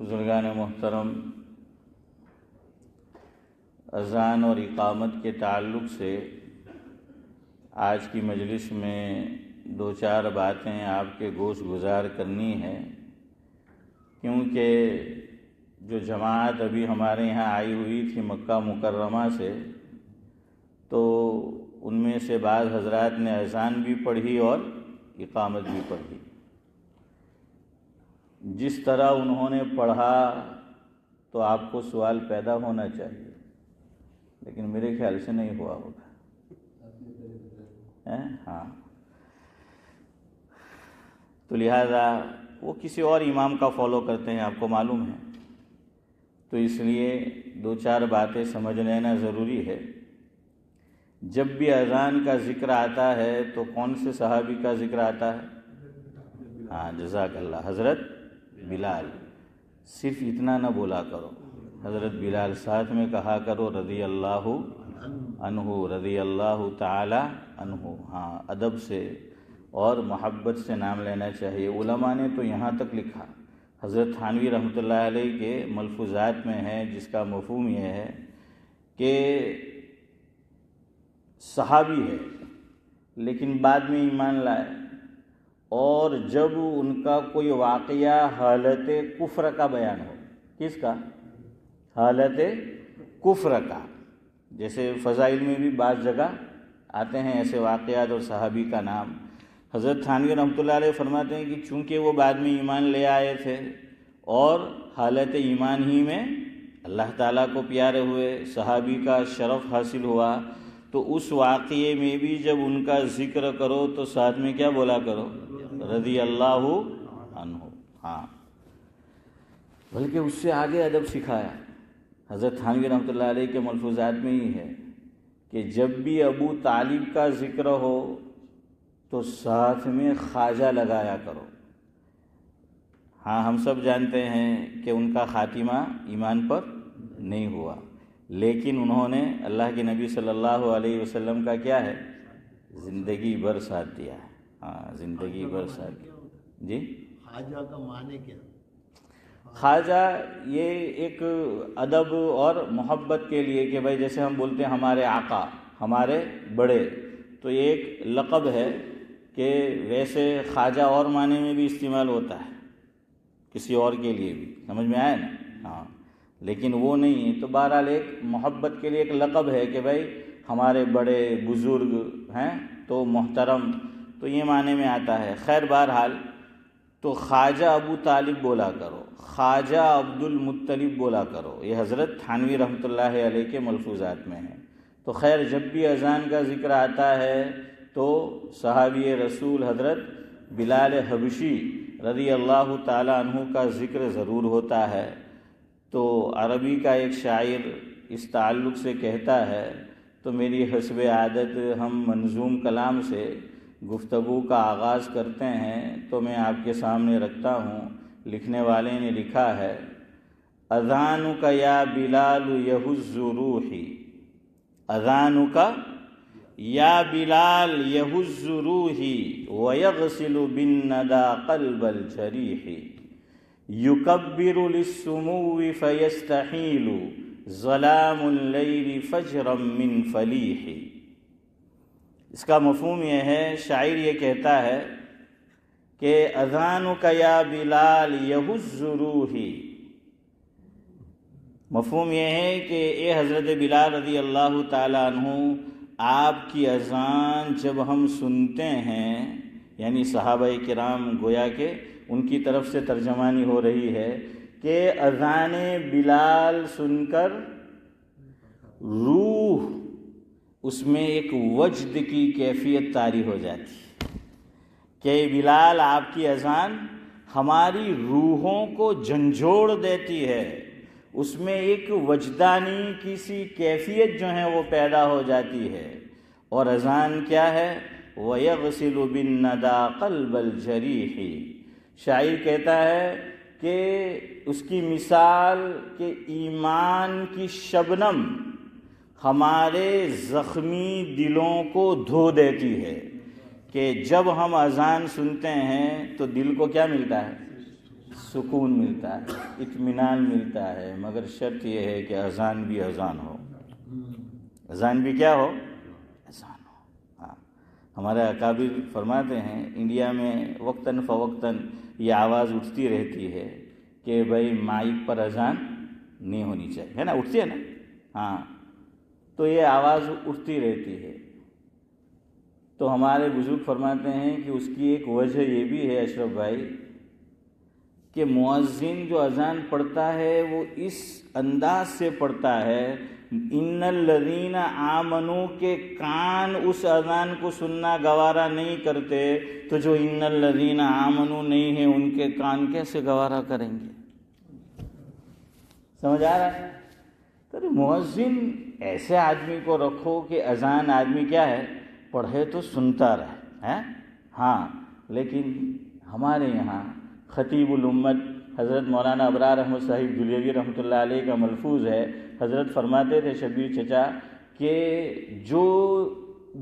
بزرگان محترم، اذان اور اقامت کے تعلق سے آج کی مجلس میں دو چار باتیں آپ کے گوش گزار کرنی ہے، کیونکہ جو جماعت ابھی ہمارے یہاں آئی ہوئی تھی مکہ مکرمہ سے، تو ان میں سے بعض حضرات نے اذان بھی پڑھی اور اقامت بھی پڑھی۔ جس طرح انہوں نے پڑھا تو آپ کو سوال پیدا ہونا چاہیے، لیکن میرے خیال سے نہیں ہوا ہوگا۔ ہاں، تو لہذا وہ کسی اور امام کا فالو کرتے ہیں، آپ کو معلوم ہے، تو اس لیے دو چار باتیں سمجھ لینا ضروری ہے۔ جب بھی اذان کا ذکر آتا ہے تو کون سے صحابی کا ذکر آتا ہے؟ ہاں، جزاک اللہ، حضرت بلال۔ صرف اتنا نہ بولا کرو، حضرت بلال ساتھ میں کہا کرو رضی اللہ عنہ، رضی اللہ تعالی عنہ۔ ہاں، ادب سے اور محبت سے نام لینا چاہیے۔ علماء نے تو یہاں تک لکھا، حضرت تھانوی رحمۃ اللہ علیہ کے ملفوظات میں ہے، جس کا مفہوم یہ ہے کہ صحابی ہے لیکن بعد میں ایمان لائے، اور جب ان کا کوئی واقعہ حالت کفر کا بیان ہو، کس کا؟ حالت کفر کا، جیسے فضائل میں بھی بعض جگہ آتے ہیں ایسے واقعات اور صحابی کا نام۔ حضرت تھانوی رحمۃ اللہ علیہ فرماتے ہیں کہ چونکہ وہ بعد میں ایمان لے آئے تھے اور حالت ایمان ہی میں اللہ تعالیٰ کو پیارے ہوئے، صحابی کا شرف حاصل ہوا، تو اس واقعے میں بھی جب ان کا ذکر کرو تو ساتھ میں کیا بولا کرو؟ رضی اللہ عنہ۔ ہاں، بلکہ اس سے آگے ادب سکھایا۔ حضرت تھانوی رحمۃ اللہ علیہ کے ملفوظات میں ہی ہے کہ جب بھی ابو طالب کا ذکر ہو تو ساتھ میں خواجہ لگایا کرو۔ ہاں، ہم سب جانتے ہیں کہ ان کا خاتمہ ایمان پر نہیں ہوا، لیکن انہوں نے اللہ کے نبی صلی اللہ علیہ وسلم کا کیا ہے؟ زندگی بھر ساتھ دیا ہے۔ ہاں، زندگی بھر ساتھ دیا۔ جی، خواجہ کا معنی کیا؟ خواجہ یہ ایک ادب اور محبت کے لیے کہ بھائی جیسے ہم بولتے ہیں ہمارے آقا، ہمارے بڑے، تو یہ ایک لقب ہے کہ ویسے خواجہ اور معنی میں بھی استعمال ہوتا ہے کسی اور کے لیے بھی، سمجھ میں آیا نا؟ ہاں، لیکن وہ نہیں ہے، تو بہرحال ایک محبت کے لیے ایک لقب ہے کہ بھائی ہمارے بڑے بزرگ ہیں تو محترم، تو یہ معنی میں آتا ہے۔ خیر، بہرحال تو خواجہ ابو طالب بولا کرو، خواجہ عبد المطلب بولا کرو، یہ حضرت تھانوی رحمۃ اللہ علیہ کے ملفوظات میں ہے۔ تو خیر، جب بھی اذان کا ذکر آتا ہے تو صحابی رسول حضرت بلال حبشی رضی اللہ تعالی عنہ کا ذکر ضرور ہوتا ہے۔ تو عربی کا ایک شاعر اس تعلق سے کہتا ہے، تو میری حسب عادت ہم منظوم کلام سے گفتگو کا آغاز کرتے ہیں، تو میں آپ کے سامنے رکھتا ہوں۔ لکھنے والے نے لکھا ہے، اذانک یا بلال یہز روحی، اذانک یا بلال یہز روحی ویغسل بالندى قلب الجریح، یکبر للسمو فیستحیل ظلام اللیل فجرا من فلیح۔ اس کا مفہوم یہ ہے، شاعر یہ کہتا ہے کہ اذانک یا بلال یہز روحی، مفہوم یہ ہے کہ اے حضرت بلال رضی اللہ تعالی عنہ، آپ کی اذان جب ہم سنتے ہیں، یعنی صحابہ کرام گویا کہ ان کی طرف سے ترجمانی ہو رہی ہے کہ اذان بلال سن کر روح اس میں ایک وجد کی کیفیت طاری ہو جاتی ہے کہ بلال آپ کی اذان ہماری روحوں کو جھنجھوڑ دیتی ہے، اس میں ایک وجدانی کسی کیفیت جو ہے وہ پیدا ہو جاتی ہے۔ اور اذان کیا ہے؟ وَيَغْسِلُ بِالنَّدَى قَلْبَ الْجَرِيحِ۔ شاعر کہتا ہے کہ اس کی مثال کہ ایمان کی شبنم ہمارے زخمی دلوں کو دھو دیتی ہے، کہ جب ہم اذان سنتے ہیں تو دل کو کیا ملتا ہے؟ سکون ملتا ہے، اطمینان ملتا ہے، مگر شرط یہ ہے کہ اذان بھی اذان ہو، اذان بھی کیا ہو؟ اذان ہو۔ ہاں، ہمارے اکابر فرماتے ہیں انڈیا میں وقتاً فوقتاً یہ آواز اٹھتی رہتی ہے کہ بھائی مائک پر اذان نہیں ہونی چاہیے، ہے نا، اٹھتی ہے نا، ہاں، تو یہ آواز اٹھتی رہتی ہے۔ تو ہمارے بزرگ فرماتے ہیں کہ اس کی ایک وجہ یہ بھی ہے اشرف بھائی کہ مؤذن جو اذان پڑھتا ہے وہ اس انداز سے پڑھتا ہے، ان الذین آمنوا کے کان اس اذان کو سننا گوارا نہیں کرتے، تو جو ان الذین آمنوا نہیں ہیں ان کے کان کیسے گوارا کریں گے؟ سمجھ آ رہا ہے؟ تو مؤذن ایسے آدمی کو رکھو کہ اذان آدمی کیا ہے پڑھے تو سنتا رہے، ہاں، لیکن ہمارے یہاں خطیب الامت حضرت مولانا ابرار احمد صاحب دلیوی رحمۃ اللہ علیہ کا ملفوظ ہے، حضرت فرماتے تھے شبیر چچا کہ جو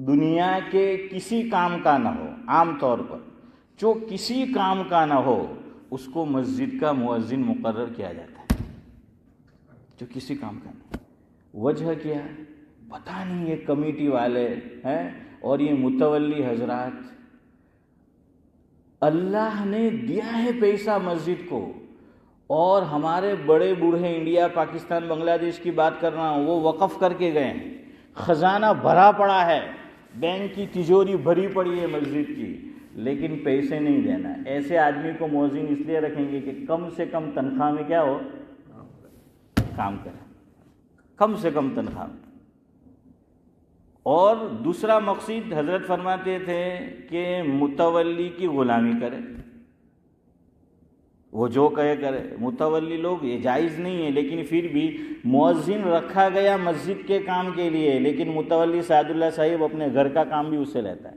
دنیا کے کسی کام کا نہ ہو، عام طور پر جو کسی کام کا نہ ہو اس کو مسجد کا مؤذن مقرر کیا جاتا ہے، جو کسی کام کا نہیں۔ وجہ کیا ہے پتہ نہیں، یہ کمیٹی والے ہیں اور یہ متولی حضرات، اللہ نے دیا ہے پیسہ مسجد کو، اور ہمارے بڑے بوڑھے انڈیا پاکستان بنگلہ دیش کی بات کر رہا ہوں، وہ وقف کر کے گئے ہیں، خزانہ بھرا پڑا ہے، بینک کی تجوری بھری پڑی ہے مسجد کی، لیکن پیسے نہیں دینا۔ ایسے آدمی کو مؤذن اس لیے رکھیں گے کہ کم سے کم تنخواہ میں کیا ہو، کام کرے، کم سے کم تنخواہ میں۔ اور دوسرا مقصد حضرت فرماتے تھے کہ متولی کی غلامی کرے، وہ جو کہے کرے، متولی لوگ یہ جائز نہیں ہے، لیکن پھر بھی مؤذن رکھا گیا مسجد کے کام کے لیے، لیکن متولی سعد اللہ صاحب اپنے گھر کا کام بھی اس سے لیتا ہے،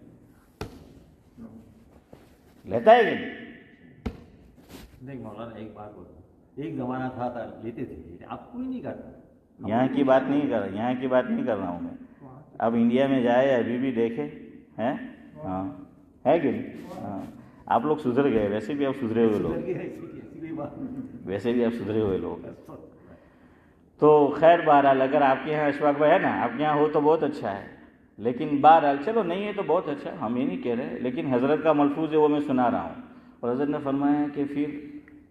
لیتا ہے کہ نہیں؟ مولانا ایک بات بولتا، ایک زمانہ تھا لیتے تھے، اب کوئی نہیں کرتا۔ یہاں کی بات نہیں کر رہا، یہاں کی بات نہیں کر رہا ہوں میں، اب انڈیا میں جائے ابھی بھی دیکھے ہیں، ہاں، ہے کہ نہیں؟ ہاں، آپ لوگ سدھر گئے، ویسے بھی آپ سدھرے ہوئے لوگ، ویسے بھی آپ سدھرے ہوئے لوگ۔ تو خیر بہرحال اگر آپ کے یہاں اشفاق بھائی ہے نا، آپ کے یہاں ہو تو بہت اچھا ہے، لیکن بہرحال چلو نہیں ہے تو بہت اچھا، ہم یہ نہیں کہہ رہے، لیکن حضرت کا ملفوظ ہے وہ میں سنا رہا ہوں، اور حضرت نے فرمایا کہ پھر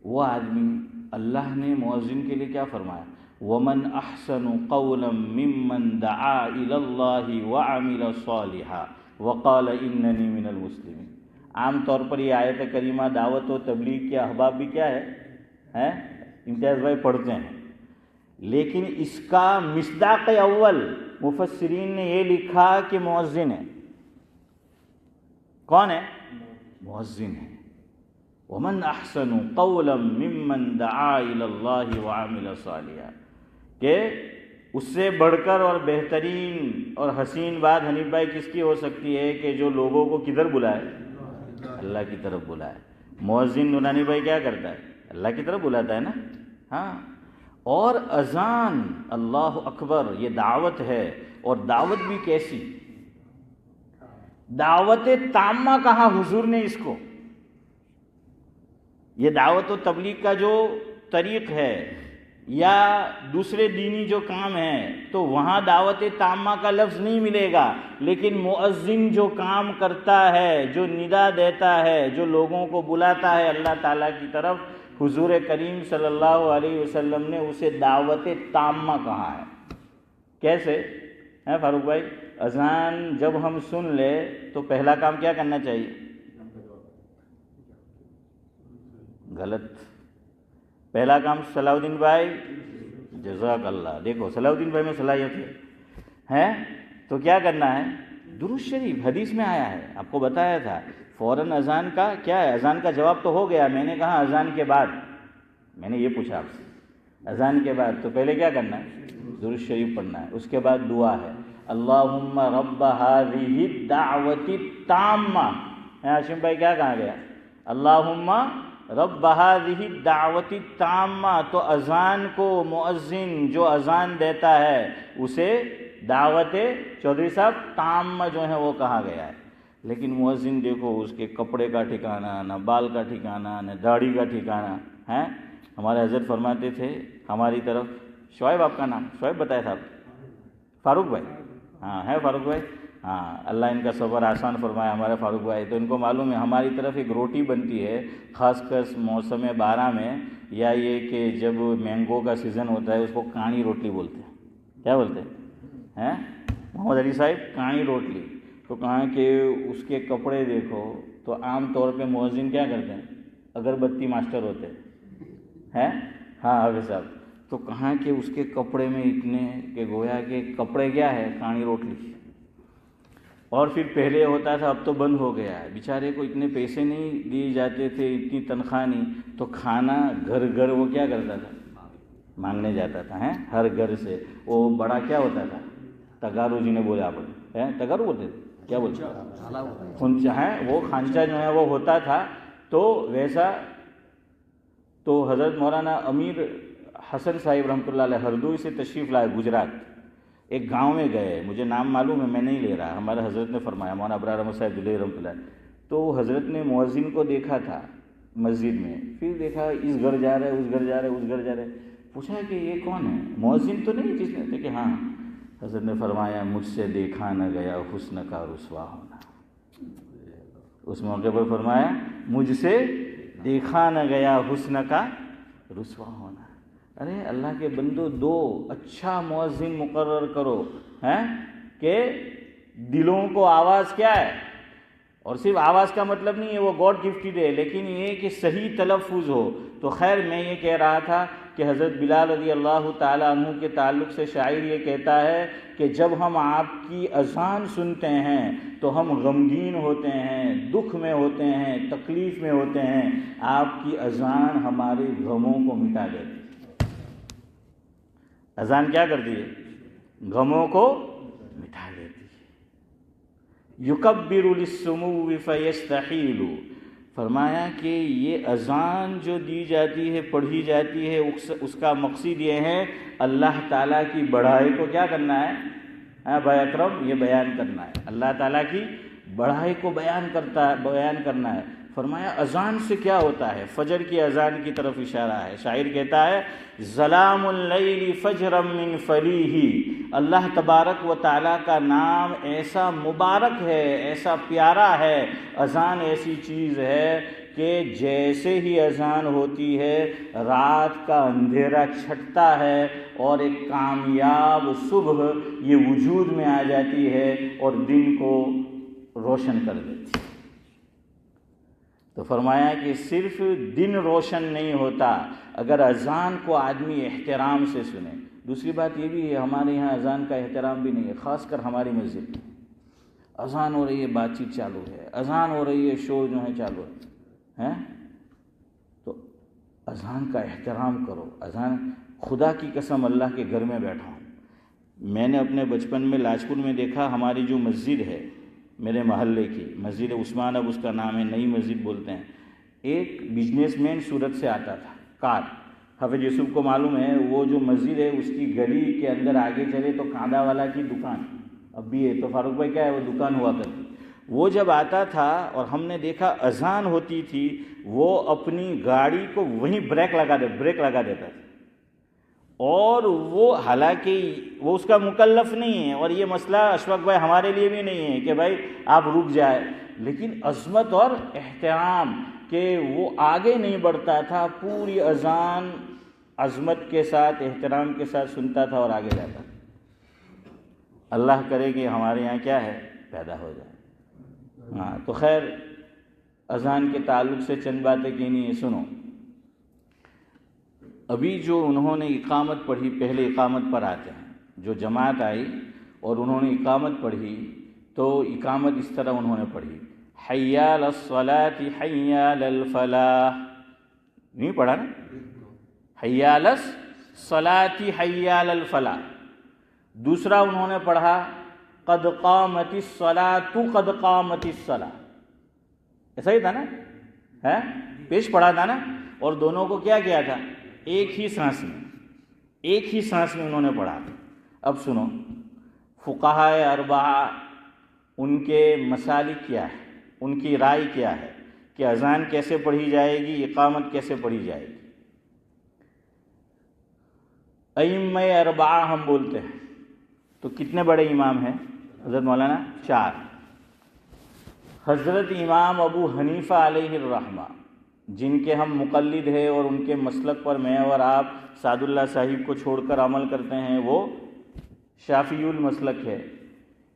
وہ آدمی، اللہ نے مؤذن کے لیے کیا فرمایا، وَمَنْ أَحْسَنُ قَوْلًا مِّمَّنْ دَعَا إِلَى اللَّهِ وَعَمِلَ صَالِحًا وَقَالَ إِنَّنِي مِنَ الْمُسْلِمِينَ۔ عام طور پر یہ آیت کریمہ دعوت و تبلیغ کے احباب بھی کیا ہے، امتیاز بھائی پڑھتے ہیں، لیکن اس کا مصداق اول مفسرین نے یہ لکھا کہ مؤذن ہے۔ کون ہے؟ مؤذن ہے۔ وَمَنْ أَحْسَنُ قَوْلًا مِّمَّنْ دَعَا إِلَى اللَّهِ وَعَمِلَ صَالِحًا، کہ اس سے بڑھ کر اور بہترین اور حسین بات حنیف بھائی کس کی ہو سکتی ہے کہ جو لوگوں کو کدھر بلائے، اللہ کی طرف بلائے۔ مؤذن نورانی بھائی کیا کرتا ہے، اللہ کی طرف بلاتا ہے نا، ہاں۔ اور اذان، اللہ اکبر، یہ دعوت ہے، اور دعوت بھی کیسی، دعوت تامہ کہا حضور نے اس کو۔ یہ دعوت و تبلیغ کا جو طریق ہے یا دوسرے دینی جو کام ہیں تو وہاں دعوت تامہ کا لفظ نہیں ملے گا، لیکن مؤذن جو کام کرتا ہے، جو ندا دیتا ہے، جو لوگوں کو بلاتا ہے اللہ تعالیٰ کی طرف، حضور کریم صلی اللہ علیہ وسلم نے اسے دعوت تامہ کہا ہے۔ کیسے ہے فاروق بھائی؟ اذان جب ہم سن لے تو پہلا کام کیا کرنا چاہیے؟ غلط۔ پہلا کام صلاح الدین بھائی، جزاک اللہ، دیکھو صلاح الدین بھائی میں صلاحیت ہے تو کیا کرنا ہے؟ درود شریف، حدیث میں آیا ہے، آپ کو بتایا تھا، فوراً اذان کا کیا ہے، اذان کا جواب تو ہو گیا، میں نے کہا اذان کے بعد، میں نے یہ پوچھا آپ سے، اذان کے بعد تو پہلے کیا کرنا ہے؟ درود شریف پڑھنا ہے، اس کے بعد دعا ہے، اللہم رب ہذہ الدعوۃ التامہ۔ ہاشم بھائی کیا کہا گیا؟ اللہم رب ہذہ الدعوۃ التامہ۔ تو اذان کو مؤذن جو اذان دیتا ہے اسے دعوت چودھری صاحب تامہ جو ہے وہ کہا گیا ہے، لیکن مؤذن دیکھو اس کے کپڑے کا ٹھکانہ، نہ بال کا ٹھکانہ، نہ داڑھی کا ٹھکانہ، ہیں. ہمارے حضرت فرماتے تھے ہماری طرف. شعیب آپ کا نام؟ شعیب بتایا تھا آپ؟ فاروق بھائی. ہاں ہے فاروق بھائی. ہاں اللہ ان کا صبر آسان فرمائے ہمارے فاروق بھائی. تو ان کو معلوم ہے ہماری طرف ایک روٹی بنتی ہے خاص کر موسم باراں میں، یا یہ کہ جب مینگو کا سیزن ہوتا ہے اس کو کانی روٹلی بولتے ہیں. کیا بولتے ہیں محمد علی صاحب؟ کانی روٹلی. تو کہاں کہ اس کے کپڑے دیکھو تو عام طور پہ مؤذن کیا کرتے ہیں؟ اگربتی ماسٹر ہوتے ہیں. ہاں حافظ صاحب. تو کہاں کہ اس کے کپڑے میں اتنے کہ گویا کہ کپڑے کیا ہے؟ کانی روٹلی. اور پھر پہلے ہوتا تھا، اب تو بند ہو گیا ہے. بیچارے کو اتنے پیسے نہیں دیے جاتے تھے، اتنی تنخواہ نہیں، تو کھانا گھر گھر وہ کیا کرتا تھا؟ مانگنے جاتا تھا. ہیں ہر گھر سے. وہ بڑا کیا ہوتا تھا؟ تگارو جی نے بولے آپ تگارو بولتے تھے، کیا بولتے خنچہ ہے. وہ خانچہ جو ہے وہ ہوتا تھا. تو ویسا تو حضرت مولانا امیر حسن صاحب رحمۃ اللہ علیہ ہردوئی سے تشریف لائے گجرات. ایک گاؤں میں گئے، مجھے نام معلوم ہے میں نہیں لے رہا، ہمارے حضرت نے فرمایا، مولانا ابرار احمد صاحب دلہی رحمۃ اللہ. تو حضرت نے مؤذن کو دیکھا تھا مسجد میں، پھر دیکھا اس گھر جا رہے اس گھر جا رہے اس گھر جا رہے. پوچھا کہ یہ کون ہے؟ مؤذن تو نہیں جس نے کہ ہاں. حضرت نے فرمایا مجھ سے دیکھا نہ گیا حسن کا رسوا ہونا. اس موقع پر فرمایا مجھ سے دیکھا نہ گیا حسن کا رسوا ہونا. ارے اللہ کے بندو، دو اچھا مؤذن مقرر کرو ہیں کہ دلوں کو آواز کیا ہے. اور صرف آواز کا مطلب نہیں ہے وہ گاڈ گفٹڈ ہے، لیکن یہ کہ صحیح تلفظ ہو. تو خیر میں یہ کہہ رہا تھا کہ حضرت بلال رضی اللہ تعالیٰ عنہ کے تعلق سے شاعر یہ کہتا ہے کہ جب ہم آپ کی اذان سنتے ہیں تو ہم غمگین ہوتے ہیں، دکھ میں ہوتے ہیں، تکلیف میں ہوتے ہیں. آپ کی اذان ہمارے غموں کو مٹا دیتی ہے. اذان کیا کرتی ہے؟ غموں کو مٹا دیتی ہے. یکبر للسمو فیستحیل. فرمایا کہ یہ اذان جو دی جاتی ہے، پڑھی جاتی ہے، اس کا مقصد یہ ہے اللہ تعالیٰ کی بڑائی کو کیا کرنا ہے؟ بھائی اکرم یہ بیان کرنا ہے. اللہ تعالیٰ کی بڑائی کو بیان کرنا ہے. فرمایا اذان سے کیا ہوتا ہے؟ فجر کی اذان کی طرف اشارہ ہے. شاعر کہتا ہے ظلام اللیل فجرا من فلیہ. اللہ تبارک و تعالیٰ کا نام ایسا مبارک ہے، ایسا پیارا ہے. اذان ایسی چیز ہے کہ جیسے ہی اذان ہوتی ہے رات کا اندھیرا چھٹتا ہے اور ایک کامیاب صبح یہ وجود میں آ جاتی ہے اور دن کو روشن کر دیتی ہے. تو فرمایا کہ صرف دن روشن نہیں ہوتا اگر اذان کو آدمی احترام سے سنے. دوسری بات یہ بھی ہے ہمارے یہاں اذان کا احترام بھی نہیں ہے، خاص کر ہماری مسجد میں. اذان ہو رہی ہے، بات چیت چالو ہے، اذان ہو رہی ہے، شور جو ہے چالو ہے. تو اذان کا احترام کرو. اذان خدا کی قسم اللہ کے گھر میں بیٹھا ہوں، میں نے اپنے بچپن میں لاجپور میں دیکھا. ہماری جو مسجد ہے میرے محلے کی مسجد عثمان، اب اس کا نام ہے نئی مسجد بولتے ہیں. ایک بزنس مین سورت سے آتا تھا کار. حافظ یوسف کو معلوم ہے وہ جو مسجد ہے اس کی گلی کے اندر آگے چلے تو کاندا والا کی دکان اب بھی ہے. تو فاروق بھائی کیا ہے وہ دکان ہوا کرتی. وہ جب آتا تھا اور ہم نے دیکھا اذان ہوتی تھی وہ اپنی گاڑی کو وہیں بریک لگا دیتا تھا. اور وہ حالانکہ وہ اس کا مکلف نہیں ہے، اور یہ مسئلہ اشفاق بھائی ہمارے لیے بھی نہیں ہے کہ بھائی آپ رک جائے، لیکن عظمت اور احترام کہ وہ آگے نہیں بڑھتا تھا، پوری اذان عظمت کے ساتھ احترام کے ساتھ سنتا تھا اور آگے جاتا تھا. اللہ کرے کہ ہمارے یہاں کیا ہے پیدا ہو جائے. ہاں تو خیر اذان کے تعلق سے چند باتیں کہنی ہے. سنو، ابھی جو انہوں نے اقامت پڑھی، پہلے اقامت پر آتے ہیں، جو جماعت آئی اور انہوں نے اقامت پڑھی تو اقامت اس طرح انہوں نے پڑھی حی علی الصلاۃ حی علی الفلاح. نہیں پڑھا نا؟ حی علی الصلاۃ حی علی الفلاح. دوسرا انہوں نے پڑھا قد قامت الصلاۃ قد قامت الصلاۃ. ایسا ہی تھا نا؟ ہے پیش پڑھا تھا نا؟ اور دونوں کو کیا کیا تھا؟ ایک ہی سانس میں انہوں نے پڑھا. اب سنو، فقہائے اربعہ ان کے مسالک کیا ہے، ان کی رائے کیا ہے کہ اذان کیسے پڑھی جائے گی، اقامت کیسے پڑھی جائے گی. ائمہ اربعہ ہم بولتے ہیں، تو کتنے بڑے امام ہیں حضرت مولانا؟ 4۔ حضرت امام ابو حنیفہ علیہ الرحمہ، جن کے ہم مقلد ہیں اور ان کے مسلک پر میں اور آپ سعد اللہ صاحب کو چھوڑ کر عمل کرتے ہیں، وہ شافعی المسلک ہے۔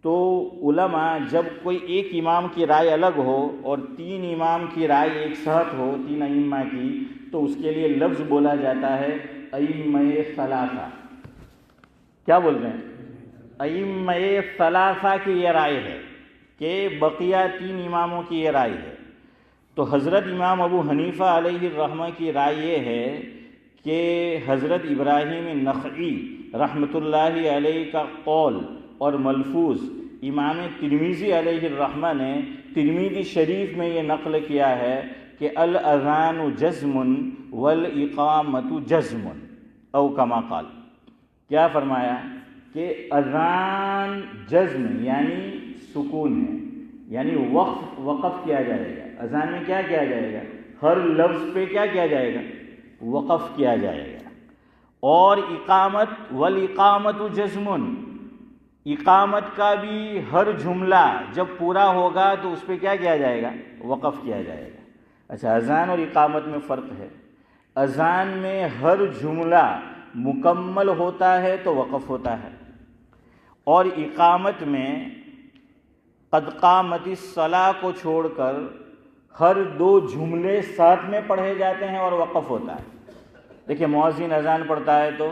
تو علماء جب کوئی ایک امام کی رائے الگ ہو اور 3 امام کی رائے ایک ساتھ ہو، 3 ائمہ کی، تو اس کے لیے لفظ بولا جاتا ہے ائمہ ثلاثہ۔ کیا بول رہے ہیں؟ ائمہ ثلاثہ کی یہ رائے ہے کہ بقیہ 3 اماموں کی یہ رائے ہے۔ تو حضرت امام ابو حنیفہ علیہ الرحمہ کی رائے یہ ہے کہ حضرت ابراہیم نخعی رحمۃ اللہ علیہ کا قول اور ملفوظ امام ترمذی علیہ الرحمہ نے ترمذی شریف میں یہ نقل کیا ہے کہ الاذان جزم والاقامۃ جزم او کما قال۔ کیا فرمایا کہ اذان جزم یعنی سکون ہے، یعنی وقف کیا جائے گا۔ اذان میں کیا کیا جائے گا؟ ہر لفظ پہ کیا کیا جائے گا؟ وقف کیا جائے گا۔ اور اقامت والاقامۃ جزم، اقامت کا بھی ہر جملہ جب پورا ہوگا تو اس پہ کیا کیا جائے گا؟ وقف کیا جائے گا۔ اچھا، اذان اور اقامت میں فرق ہے۔ اذان میں ہر جملہ مکمل ہوتا ہے تو وقف ہوتا ہے، اور اقامت میں قد قامت الصلاۃ کو چھوڑ کر ہر 2 جملے ساتھ میں پڑھے جاتے ہیں اور وقف ہوتا ہے۔ دیکھیں، مؤذن اذان پڑھتا ہے تو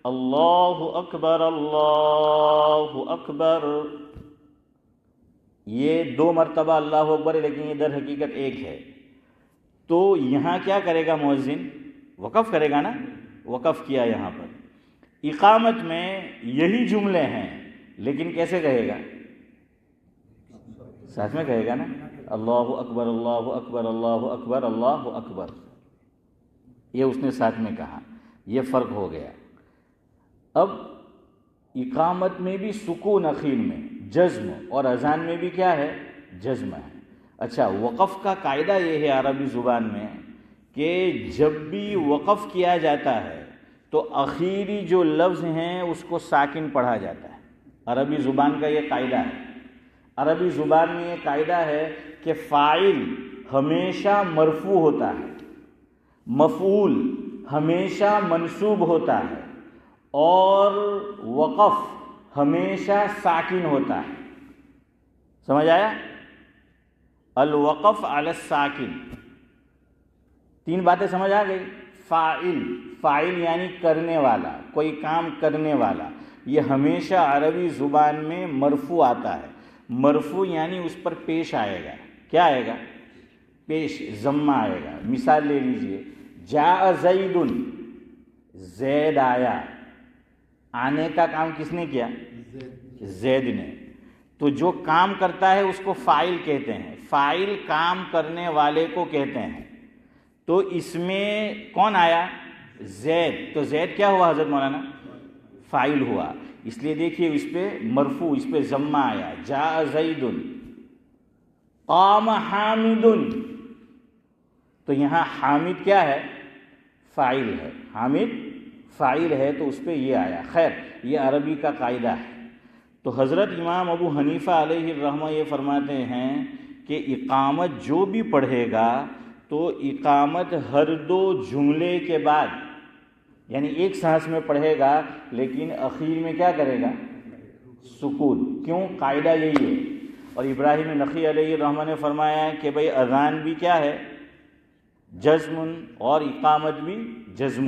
اللہ اکبر اللہ اکبر، یہ 2 مرتبہ اللہ اکبر ہے، لیکن یہ در حقیقت ایک ہے۔ تو یہاں کیا کرے گا مؤذن؟ وقف کرے گا نا، وقف کیا یہاں پر۔ اقامت میں یہی جملے ہیں لیکن کیسے کہے گا؟ ساتھ میں کہے گا نا، اللہ اکبر اللہ اکبر اللہ اکبر اللہ اکبر، یہ اس نے ساتھ میں کہا، یہ فرق ہو گیا۔ اب اقامت میں بھی سکون اخیر میں جزم، اور اذان میں بھی کیا ہے؟ جزم ہے۔ اچھا، وقف کا قاعدہ یہ ہے عربی زبان میں کہ جب بھی وقف کیا جاتا ہے تو آخری جو لفظ ہیں اس کو ساکن پڑھا جاتا ہے۔ عربی زبان کا یہ قاعدہ ہے۔ عربی زبان میں یہ قاعدہ ہے کہ فاعل ہمیشہ مرفوع ہوتا ہے، مفعول ہمیشہ منصوب ہوتا ہے، اور وقف ہمیشہ ساکن ہوتا ہے۔ سمجھ آیا؟ الوقف علی الساکن، 3 باتیں سمجھ آ گئی۔ فاعل یعنی کرنے والا، کوئی کام کرنے والا، یہ ہمیشہ عربی زبان میں مرفوع آتا ہے۔ مرفوع یعنی اس پر پیش آئے گا، کیا آئے گا؟ پیش، ضمہ آئے گا۔ مثال لے لیجئے، جاء زید، زید آیا، آنے کا کام کس نے کیا؟ زید نے۔ تو جو کام کرتا ہے اس کو فاعل کہتے ہیں، فاعل کام کرنے والے کو کہتے ہیں۔ تو اس میں کون آیا؟ زید۔ تو زید کیا ہوا حضرت مولانا؟ فاعل ہوا۔ اس لیے دیکھیے اس پہ مرفوع، اس پہ ضمہ آیا، جاء زید، قام حامد۔ تو یہاں حامد کیا ہے؟ فاعل ہے، حامد فاعل ہے، تو اس پہ یہ آیا۔ خیر، یہ عربی کا قاعدہ ہے۔ تو حضرت امام ابو حنیفہ علیہ الرحمہ یہ فرماتے ہیں کہ اقامت جو بھی پڑھے گا تو اقامت ہر 2 جملے کے بعد، یعنی ایک سانس میں پڑھے گا، لیکن اخیر میں کیا کرے گا؟ سکون۔ کیوں؟ قاعدہ یہی ہے۔ اور ابراہیم نخعی علیہ الرحمہ نے فرمایا کہ بھئی اذان بھی کیا ہے؟ جزم، اور اقامت بھی جزم۔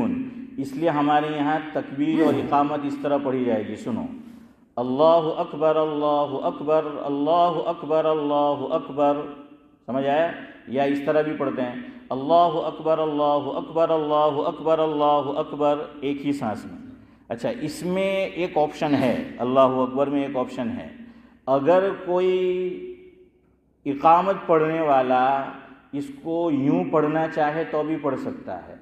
اس لیے ہمارے یہاں تکبیر اور اقامت اس طرح پڑھی جائے گی، سنو، اللہ اکبر اللہ اکبر اللہ اکبر اللہ اکبر، سمجھ آیا؟ یا اس طرح بھی پڑھتے ہیں، اللہ اکبر اللہ اکبر اللہ اکبر اللہ اکبر، ایک ہی سانس میں۔ اچھا، اس میں ایک آپشن ہے، اللہ اکبر میں ایک آپشن ہے، اگر کوئی اقامت پڑھنے والا اس کو یوں پڑھنا چاہے تو بھی پڑھ سکتا ہے،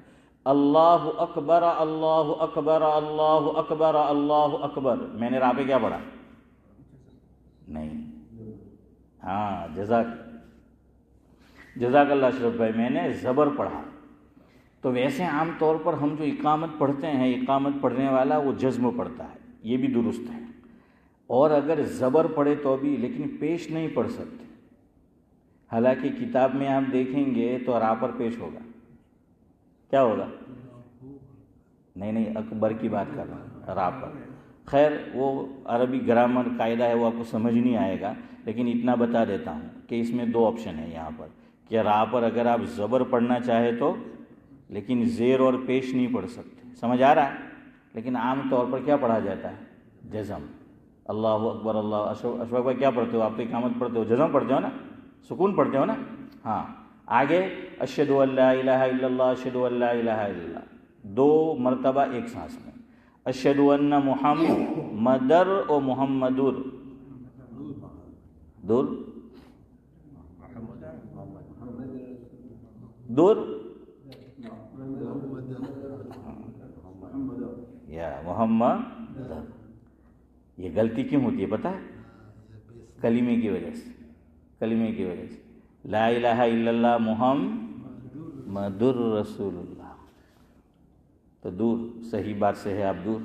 اللہ اکبر اللہ اکبر اللہ اکبر اللہ اکبر۔ میں نے راہ پہ کیا پڑھا؟ نہیں، ہاں، جزاک اللہ اشرف بھائی، میں نے زبر پڑھا۔ تو ویسے عام طور پر ہم جو اقامت پڑھتے ہیں، اقامت پڑھنے والا وہ جزم پڑھتا ہے، یہ بھی درست ہے، اور اگر زبر پڑھے تو بھی، لیکن پیش نہیں پڑھ سکتے۔ حالانکہ کتاب میں آپ دیکھیں گے تو را پر پیش ہوگا، کیا ہوگا؟ نہیں اکبر کی بات کر رہا ہوں، را پر۔ خیر وہ عربی گرامر قاعدہ ہے، وہ آپ کو سمجھ نہیں آئے گا، لیکن اتنا بتا دیتا ہوں کہ اس میں دو آپشن ہیں یہاں پر، کہ را پر اگر آپ زبر پڑھنا چاہے تو، لیکن زیر اور پیش نہیں پڑھ سکتے، سمجھ آ رہا ہے؟ لیکن عام طور پر کیا پڑھا جاتا ہے؟ جزم۔ اللہ اکبر، اللہ اشفاق بھائی کیا پڑھتے ہو آپ؟ تو اقامت پڑھتے ہو، جزم پڑھتے ہو نا، سکون پڑھتے ہو نا؟ ہاں۔ آگے اشہد ان لا الہ الا اللہ، اشہد ان لا الہ الا اللہ، 2 مرتبہ ایک سانس میں۔ اشہد ان محمدر و محمدر، دور دور یا محمد، یہ غلطی کیوں ہوتی ہے پتہ ہے؟ کلمے کی وجہ سے، کلمے کی وجہ سے، لا الہ الا اللہ محمد رسول اللہ، تو دور صحیح بات سے ہے، آپ دور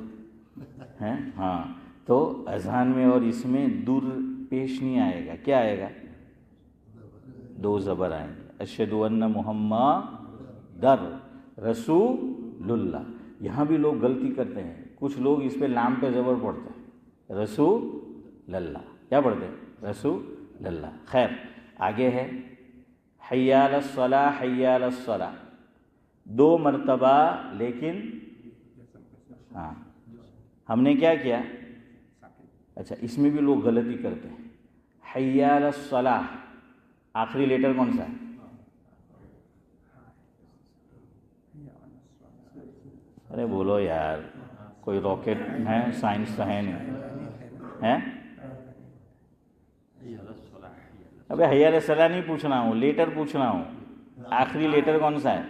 ہیں، ہاں۔ تو اذان میں اور اس میں دور پیش نہیں آئے گا، کیا آئے گا؟ 2 زبر آئیں گے، اشہد ان محمد رسول اللہ۔ یہاں بھی لوگ غلطی کرتے ہیں، کچھ لوگ اس پہ لام پہ زبر پڑھتے ہیں، رسول اللہ، کیا پڑھتے ہیں؟ رسول اللہ۔ خیر آگے ہے حی علی الصلاۃ، حی علی الصلاۃ، 2 مرتبہ، لیکن ہاں ہم نے کیا کیا؟ اچھا اس میں بھی لوگ غلطی کرتے ہیں، حی علی الصلاۃ، آخری لیٹر کون سا ہے؟ ارے بولو یار، کوئی راکٹ ہے، سائنس تو ہے نہیں ہے؟ ابے حی علیہ الصلاۃ نہیں پوچھنا ہوں، لیٹر پوچھنا ہوں، آخری لیٹر کون سا ہے؟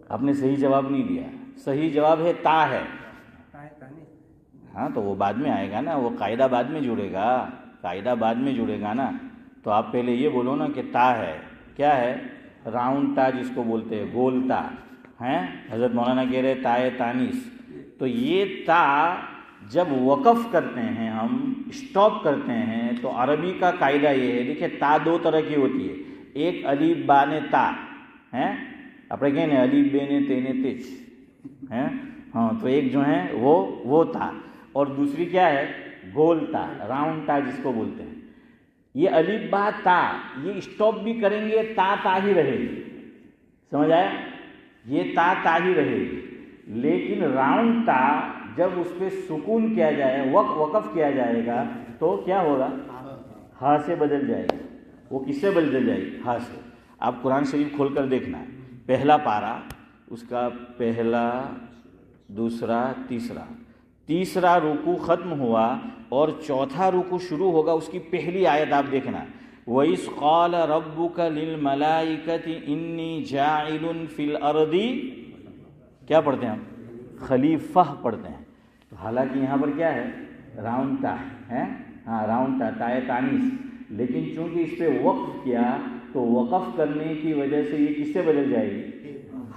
آپ نے صحیح جواب نہیں دیا، صحیح جواب ہے تا ہے۔ ہاں تو وہ بعد میں آئے گا نا، وہ قاعدہ بعد میں جڑے گا، قاعدہ بعد میں جڑے گا نا، تو آپ پہلے یہ بولو نا کہ تا ہے، کیا ہے؟ راؤنڈ تا جس کو بولتے ہیں، گول تا ہیں، حضرت مولانا کہہ رہے تائے تانیس۔ تو یہ تا جب وقف کرتے ہیں، ہم اسٹاپ کرتے ہیں، تو عربی کا قاعدہ یہ ہے، دیکھیں تا 2 طرح کی ہوتی ہے، ایک الف با نے تا ہیں، اپنے کہیں الف بے نے تے نے تچ ہیں، ہاں تو ایک جو ہے وہ تا، اور دوسری کیا ہے؟ گول تا، راؤنڈ تا جس کو بولتے ہیں۔ یہ الف با تا، یہ اسٹاپ بھی کریں گے تا ہی رہے گی، سمجھ آیا؟ یہ تا ہی رہے گی، لیکن راؤنڈ تا جب اس پہ سکون کیا جائے، وقف کیا جائے گا، تو کیا ہوگا؟ ہا سے بدل جائے گی۔ وہ کس سے بدل جائے گی؟ ہا سے۔ آپ قرآن شریف کھول کر دیکھنا ہے، پہلا پارہ، اس کا پہلا، دوسرا، تیسرا رکوع ختم ہوا اور چوتھا رکوع شروع ہوگا، اس کی پہلی آیت آپ دیکھنا، وَإِذْ قَالَ رَبُّكَ لِلْمَلَائِكَةِ إِنِّي جَاعِلٌ فِي الْأَرْضِ، کیا پڑھتے ہیں ہم؟ خلیفہ پڑھتے ہیں، تو حالانکہ یہاں پر کیا ہے؟ راؤنڈ تا ہے، ہاں راؤنڈ تا، تائے تانیس، لیکن چونکہ اس پہ وقف کیا تو وقف کرنے کی وجہ سے یہ کس سے بدل جائے گی؟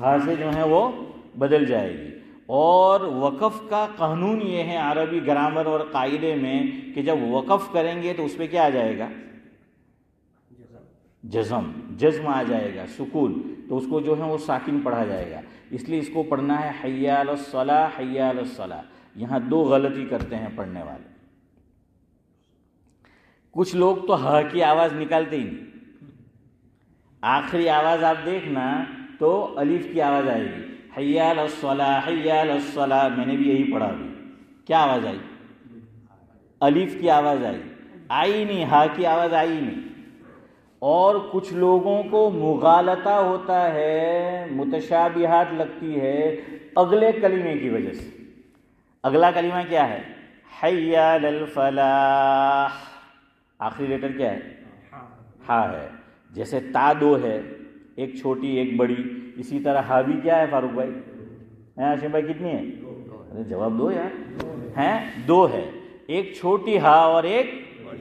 ہاں سے جو ہے وہ بدل جائے گی۔ اور وقف کا قانون یہ ہے عربی گرامر اور قاعدے میں کہ جب وقف کریں گے تو اس پہ کیا آ جائے گا؟ جزم آ جائے گا، سکون، تو اس کو جو ہے وہ ساکن پڑھا جائے گا، اس لیے اس کو پڑھنا ہے حی علی الصلاۃ، حی علی الصلاۃ۔ یہاں 2 غلطی کرتے ہیں پڑھنے والے، کچھ لوگ تو ہا کی آواز نکالتے ہی نہیں، آخری آواز آپ دیکھنا تو الف کی آواز آئے گی، حی علی الصلاۃ، حی علی الصلاۃ، میں نے بھی یہی پڑھا ابھی، کیا آواز آئی؟ الف کی آواز آئی نہیں، ہا کی آواز آئی نہیں۔ اور کچھ لوگوں کو مغالطہ ہوتا ہے، متشابہات لگتی ہے اگلے کلمے کی وجہ سے۔ اگلا کلمہ کیا ہے؟ حی علی الفلاح، آخری لیٹر کیا ہے؟ ہا ہے، جیسے تا 2 ہے، ایک چھوٹی ایک بڑی، اسی طرح ہا بھی کیا ہے فاروق بھائی؟ ہاشم بھائی کتنی ہے؟ ارے جواب دو یار، ہیں 2 ہے، ایک چھوٹی ہا اور ایک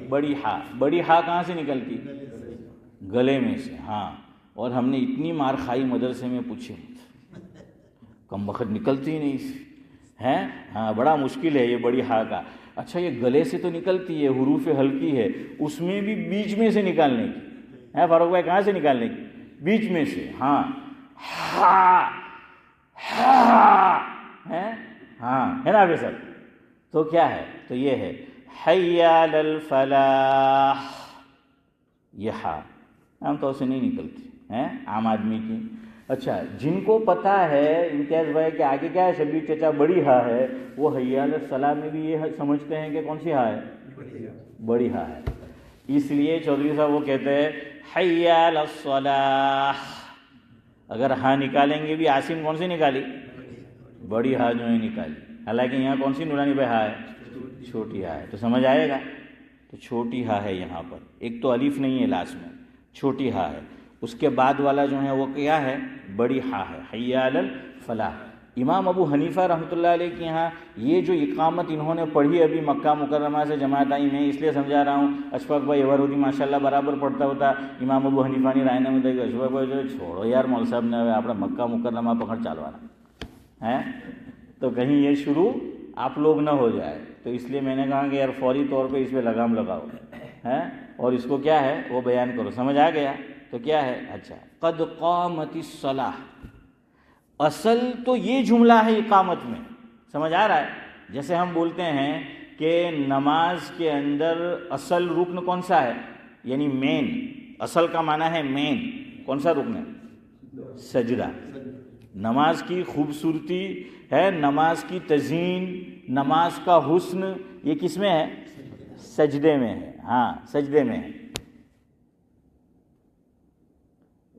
بڑی ہا۔ بڑی ہا کہاں سے نکلتی؟ گلے میں سے، ہاں اور ہم نے اتنی مار کھائی مدرسے میں پوچھے کم وقت نکلتی ہی نہیں ہے. ہاں بڑا مشکل ہے یہ بڑی ہا کا. اچھا یہ گلے سے تو نکلتی ہے, حروف ہلکی ہے, اس میں بھی بیچ میں سے نکالنے کی ہے فاروق بھائی, کہاں سے نکالنے کی؟ بیچ میں سے. ہاں ہا ہے, ہاں ہے نا حافظ صاحب؟ تو کیا ہے؟ تو یہ ہے حی علی الفلاح. یہ ہا عام طور سے نہیں نکلتی ہے عام آدمی کی. اچھا جن کو پتہ ہے امتیاز بھائی کہ آگے کیا ہے شبیر چچا بڑی ہا ہے, وہ حی علی الصلاح میں بھی یہ سمجھتے ہیں کہ کون سی ہا ہے؟ بڑی ہا ہے. اس لیے چودھری صاحب وہ کہتے ہیں حی علی الصلاح. اگر ہا نکالیں گے بھی عاصم کون سی نکالی؟ بڑی ہا جو ہے نکالی. حالانکہ یہاں کون سی نورانی بھائی ہا ہے؟ چھوٹی ہا ہے. تو سمجھ آئے گا. تو چھوٹی ہا ہے یہاں پر, ایک تو الف نہیں ہے لاسٹ میں, چھوٹی ہا ہے. اس کے بعد والا جو ہے وہ کیا ہے؟ بڑی ہا ہے, حی علی الفلاح. امام ابو حنیفہ رحمۃ اللہ علیہ کے یہاں یہ جو اقامت انہوں نے پڑھی ابھی مکہ مکرمہ سے جماعت آئی, میں اس لیے سمجھا رہا ہوں, اشفاق بھائی ایورودی ماشاء اللہ برابر پڑھتا ہوتا, امام ابو حنیفہ نے رائے میں دیکھ اشفاق بھائی جو چھوڑو یار مول صاحب نے آپ مکہ مکرمہ پکڑ چالوانا ہے, تو کہیں یہ شروع آپ لوگ نہ ہو جائے. تو اس لیے میں نے کہا کہ یار فوری طور پہ اس پہ لگام لگاؤ ہے, اور اس کو کیا ہے وہ بیان کرو. سمجھ آ گیا؟ تو کیا ہے؟ اچھا قد قامت الصلاح, اصل تو یہ جملہ ہے اقامت میں. سمجھ آ رہا ہے؟ جیسے ہم بولتے ہیں کہ نماز کے اندر اصل رکن کون سا ہے, یعنی مین, اصل کا معنی ہے مین. کون سا رکن ہے؟ سجدہ. نماز کی خوبصورتی ہے, نماز کی تزئین, نماز کا حسن, یہ کس میں ہے؟ سجدے میں ہے. ہاں سجدے میں ہے.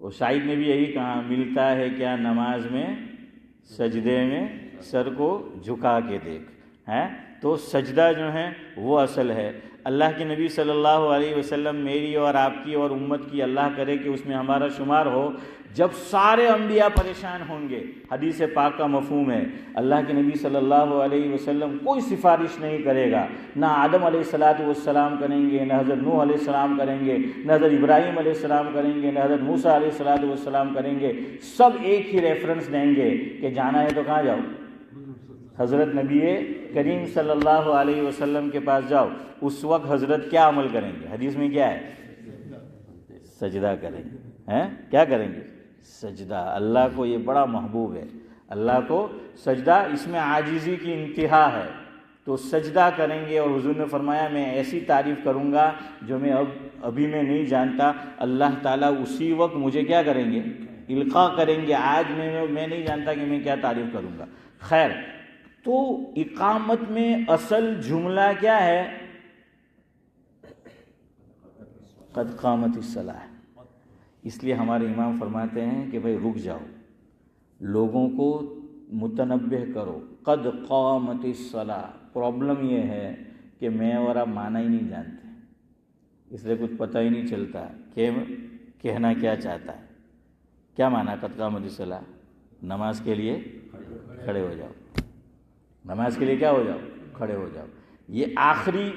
وہ شاعر نے بھی یہی کہا, ملتا ہے کیا نماز میں سجدے میں سر کو جھکا کے دیکھ ہے. تو سجدہ جو ہے وہ اصل ہے. اللہ کے نبی صلی اللہ علیہ وسلم میری اور آپ کی اور امت کی اللہ کرے کہ اس میں ہمارا شمار ہو, جب سارے انبیاء پریشان ہوں گے. حدیث پاک کا مفہوم ہے اللہ کے نبی صلی اللہ علیہ وسلم کوئی سفارش نہیں کرے گا, نہ آدم علیہ السلام کریں گے, نہ حضرت نوح علیہ السلام کریں گے, نہ حضرت ابراہیم علیہ السلام کریں گے, نہ حضرت موسیٰ علیہ السلام کریں گے. سب ایک ہی ریفرنس دیں گے کہ جانا ہے تو کہاں جاؤ؟ حضرت نبی کریم صلی اللہ علیہ وسلم کے پاس جاؤ. اس وقت حضرت کیا عمل کریں گے؟ حدیث میں کیا ہے؟ سجدہ کریں گے. ہیں کیا کریں گے؟ سجدہ. اللہ کو یہ بڑا محبوب ہے, اللہ کو سجدہ, اس میں عاجزی کی انتہا ہے. تو سجدہ کریں گے, اور حضور نے فرمایا میں ایسی تعریف کروں گا جو میں ابھی میں نہیں جانتا. اللہ تعالیٰ اسی وقت مجھے کیا کریں گے؟ القاء کریں گے. آج میں نہیں جانتا کہ میں کیا تعریف کروں گا. خیر, تو اقامت میں اصل جملہ کیا ہے؟ قد قامت الصلاح. اس لیے ہمارے امام فرماتے ہیں کہ بھائی رک جاؤ, لوگوں کو متنبہ کرو. قد قامت الصلاح. پرابلم یہ ہے کہ میں اور آپ معنی ہی نہیں جانتے, اس لیے کچھ پتہ ہی نہیں چلتا کہ کہنا کیا چاہتا ہے. کیا معنی قد قامت الصلاح؟ نماز کے لیے کھڑے ہو جاؤ. نماز کے لیے کیا ہو جاؤ؟ کھڑے ہو جاؤ. یہ آخری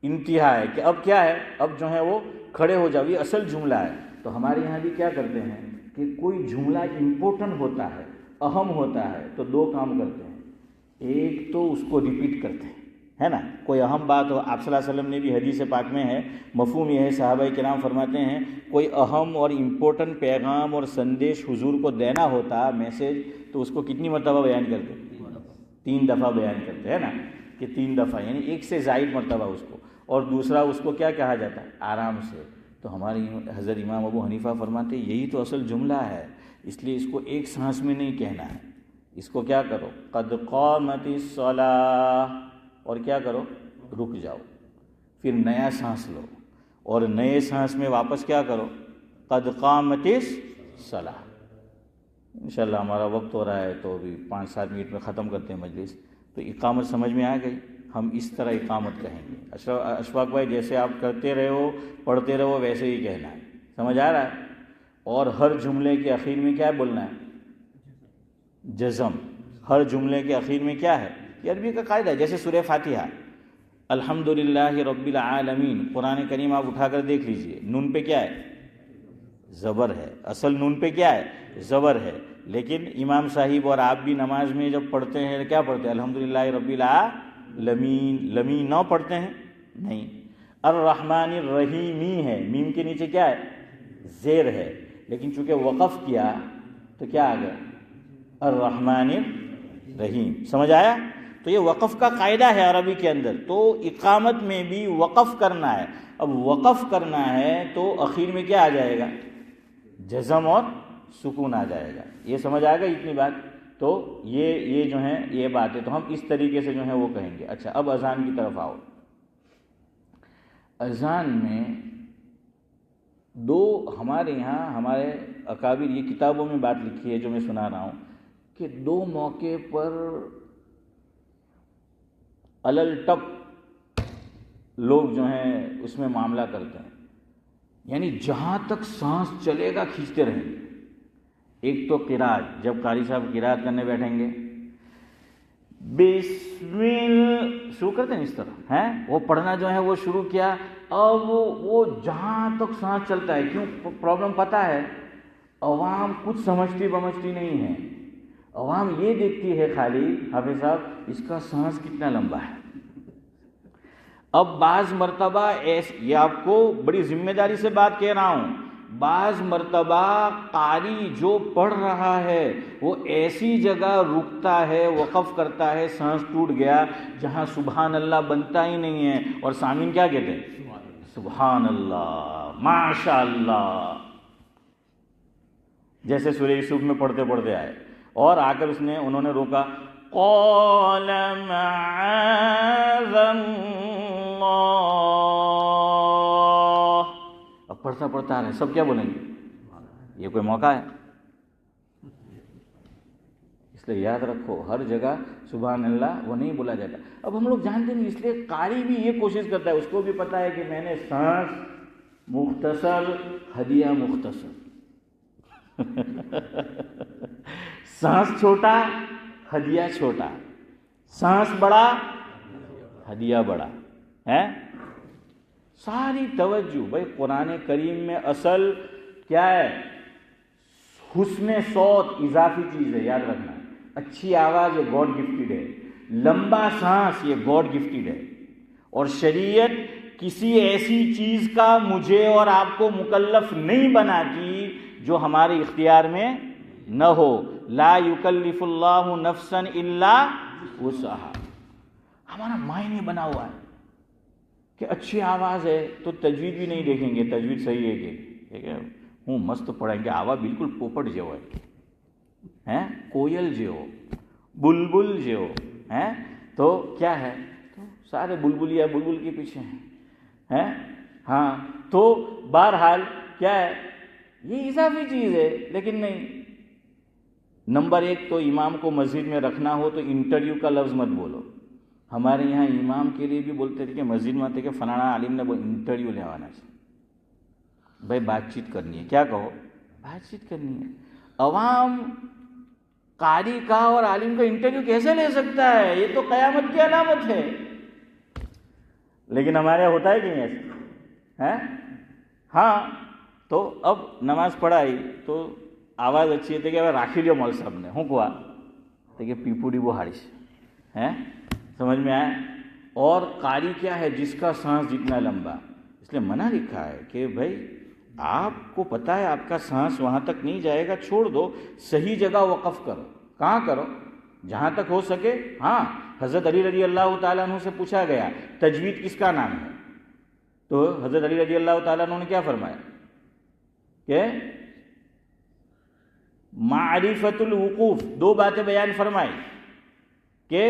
انتہا ہے کہ اب کیا ہے؟ اب جو ہے وہ کھڑے ہو جاؤ. یہ اصل جملہ ہے. تو ہمارے یہاں بھی کیا کرتے ہیں کہ کوئی جملہ امپورٹنٹ ہوتا ہے, اہم ہوتا ہے, تو دو کام کرتے ہیں. ایک تو اس کو ریپیٹ کرتے ہیں, ہے نا. کوئی اہم بات ہو, آپ صلی اللہ علیہ وسلم نے بھی حدیث پاک میں ہے, مفہوم یہ ہے, صحابہ کرام فرماتے ہیں کوئی اہم اور امپورٹنٹ پیغام اور سندیش حضور کو دینا ہوتا, میسج, تو اس کو کتنی مرتبہ بیان کرتے ہیں؟ 3 دفعہ بیان کرتے ہیں نا, کہ 3 دفعہ یعنی ایک سے زائد مرتبہ اس کو. اور دوسرا اس کو کیا کہا جاتا ہے؟ آرام سے. تو ہمارے حضرت امام ابو حنیفہ فرماتے ہیں یہی تو اصل جملہ ہے, اس لیے اس کو ایک سانس میں نہیں کہنا ہے. اس کو کیا کرو؟ قد قامت الصلاۃ, اور کیا کرو؟ رک جاؤ. پھر نیا سانس لو, اور نئے سانس میں واپس کیا کرو؟ قد قامت الصلاۃ. انشاءاللہ ہمارا وقت ہو رہا ہے تو ابھی 5-7 منٹ میں ختم کرتے ہیں مجلس. تو اقامت سمجھ میں آ گئی. ہم اس طرح اقامت کہیں گے. اشفاق بھائی جیسے آپ کرتے رہو, پڑھتے رہو, ویسے ہی کہنا ہے. سمجھ آ رہا ہے؟ اور ہر جملے کے اخیر میں کیا بولنا ہے؟ جزم. ہر جملے کے اخیر میں کیا ہے؟ یہ عربی کا قاعدہ ہے. جیسے سورہ فاتحہ, الحمدللہ رب العالمین, قرآن کریم آپ اٹھا کر دیکھ لیجئے, نون پہ کیا ہے؟ زبر ہے، اصل نون پہ کیا ہے؟ زبر ہے. لیکن امام صاحب اور آپ بھی نماز میں جب پڑھتے ہیں کیا پڑھتے ہیں؟ الحمدللہ رب العالمین. لمین نہ پڑھتے ہیں؟ نہیں. الرحمن الرحیمی ہے، میم کے نیچے کیا ہے؟ زیر ہے. لیکن چونکہ وقف کیا تو کیا آ گیا؟ الرحمن الرحیم. سمجھ آیا؟ تو یہ وقف کا قاعدہ ہے عربی کے اندر. تو اقامت میں بھی وقف کرنا ہے. اب وقف کرنا ہے تو اخیر میں کیا آ جائے گا؟ جزم اور سکون آ جائے گا. یہ سمجھ آئے گا اتنی بات؟ تو یہ جو ہیں یہ بات ہے. تو ہم اس طریقے سے جو ہے وہ کہیں گے. اچھا اب اذان کی طرف آؤ. اذان میں دو ہمارے یہاں ہمارے اکابر یہ کتابوں میں بات لکھی ہے جو میں سنا رہا ہوں کہ دو موقع پر علل ٹپ لوگ جو ہیں اس میں معاملہ کرتے ہیں. یعنی جہاں تک سانس چلے گا کھینچتے رہیں گے. ایک تو قرات، جب قاری صاحب قرات کرنے بیٹھیں گے بسم اللہ شروع کرتے ہیں اس طرح ہیں، وہ پڑھنا جو ہے وہ شروع کیا. اب وہ جہاں تک سانس چلتا ہے، کیوں پرابلم پتہ ہے؟ عوام کچھ سمجھتی بمجھتی نہیں ہے. عوام یہ دیکھتی ہے خالی حافظ صاحب اس کا سانس کتنا لمبا ہے. اب بعض مرتبہ یہ آپ کو بڑی ذمہ داری سے بات کہہ رہا ہوں، بعض مرتبہ قاری جو پڑھ رہا ہے وہ ایسی جگہ رکتا ہے، وقف کرتا ہے، سانس ٹوٹ گیا جہاں سبحان اللہ بنتا ہی نہیں ہے، اور سامعین کیا کہتے ہیں؟ سبحان اللہ، ماشاء اللہ. جیسے سورہ یوسف میں پڑھتے پڑھتے آئے اور آ کر انہوں نے روکا قال معاذ اللہ. اب پڑھتا پڑھتا آ رہے ہیں، سب کیا بولیں گے؟ یہ کوئی موقع ہے؟ اس لیے یاد رکھو ہر جگہ سبحان اللہ وہ نہیں بولا جاتا. اب ہم لوگ جانتے نہیں، اس لیے قاری بھی یہ کوشش کرتا ہے، اس کو بھی پتا ہے کہ میں نے سانس مختصر ہدیہ مختصر سانس چھوٹا ہدیہ چھوٹا، سانس بڑا ہدیہ بڑا ہے. ساری توجہ بھائی قرآن کریم میں اصل کیا ہے؟ حسن صوت اضافی چیز ہے، یاد رکھنا. اچھی آواز یہ گاڈ گفٹڈ ہے، لمبا سانس یہ گاڈ گفٹڈ ہے. اور شریعت کسی ایسی چیز کا مجھے اور آپ کو مکلف نہیں بناتی جو ہمارے اختیار میں نہ ہو. لا یکلف اللہ نفسا الا وسعها. ہمارا معنی بنا ہوا ہے کہ اچھی آواز ہے تو تجوید بھی نہیں دیکھیں گے، تجوید صحیح ہے کہ ہوں مست پڑھیں گے، آواز بالکل پوپٹ جو ہے، کوئل جو ہو، بلبل جو ہے، تو کیا ہے؟ تو سارے بلبلیاں بلبل کے پیچھے ہیں. ہاں تو بہرحال کیا ہے؟ یہ اضافی چیز ہے. لیکن نہیں، نمبر ایک تو امام کو مسجد میں رکھنا ہو تو انٹرویو کا لفظ مت بولو. ہمارے یہاں امام کے لیے بھی بولتے تھے کہ مسجد میں آتے کہ فلانا عالم نے وہ انٹرویو لیوانا چاہیے، بھائی بات چیت کرنی ہے. کیا کہو؟ بات چیت کرنی ہے. عوام قاری کا اور عالم کا انٹرویو کیسے لے سکتا ہے؟ یہ تو قیامت کی علامت ہے. لیکن ہمارے یہاں ہوتا ہے کہ نہیں ایسا؟ ہاں تو اب نماز پڑھائی تو آواز اچھی ہے کہ راکھی لیو مول صاحب نے ہوں کوا تو کہ پیپوڑی وہ ہارش ہے. سمجھ میں آیا؟ اور قاری کیا ہے؟ جس کا سانس جتنا لمبا. اس لیے منع لکھا ہے کہ بھائی آپ کو پتہ ہے آپ کا سانس وہاں تک نہیں جائے گا، چھوڑ دو، صحیح جگہ وقف کرو. کہاں کرو؟ جہاں تک ہو سکے. ہاں حضرت علی رضی اللہ تعالیٰ عنہ سے پوچھا گیا تجوید کس کا نام ہے، تو حضرت علی رضی اللہ تعالیٰ عنہ نے کیا فرمایا کہ معرفت الوقوف. دو باتیں بیان فرمائی کہ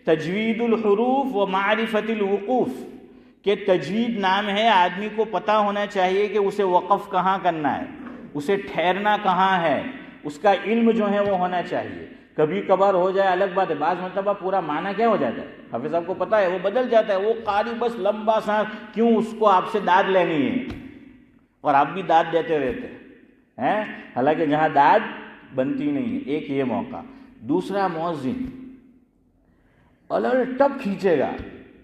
تجوید الحروف و معرفت الوقوف، کہ تجوید نام ہے، آدمی کو پتہ ہونا چاہیے کہ اسے وقف کہاں کرنا ہے، اسے ٹھہرنا کہاں ہے، اس کا علم جو ہے وہ ہونا چاہیے. کبھی کبھار ہو جائے الگ بات ہے، بعض مرتبہ پورا معنی کیا ہو جاتا ہے حافظ صاحب کو پتہ ہے وہ بدل جاتا ہے. وہ قاری بس لمبا سانس، کیوں؟ اس کو آپ سے داد لینی ہے اور آپ بھی داد دیتے رہتے ہیں، حالانکہ جہاں داد بنتی نہیں ہے. ایک یہ موقع. دوسرا مؤذن الٹ ٹپ کھینچے گا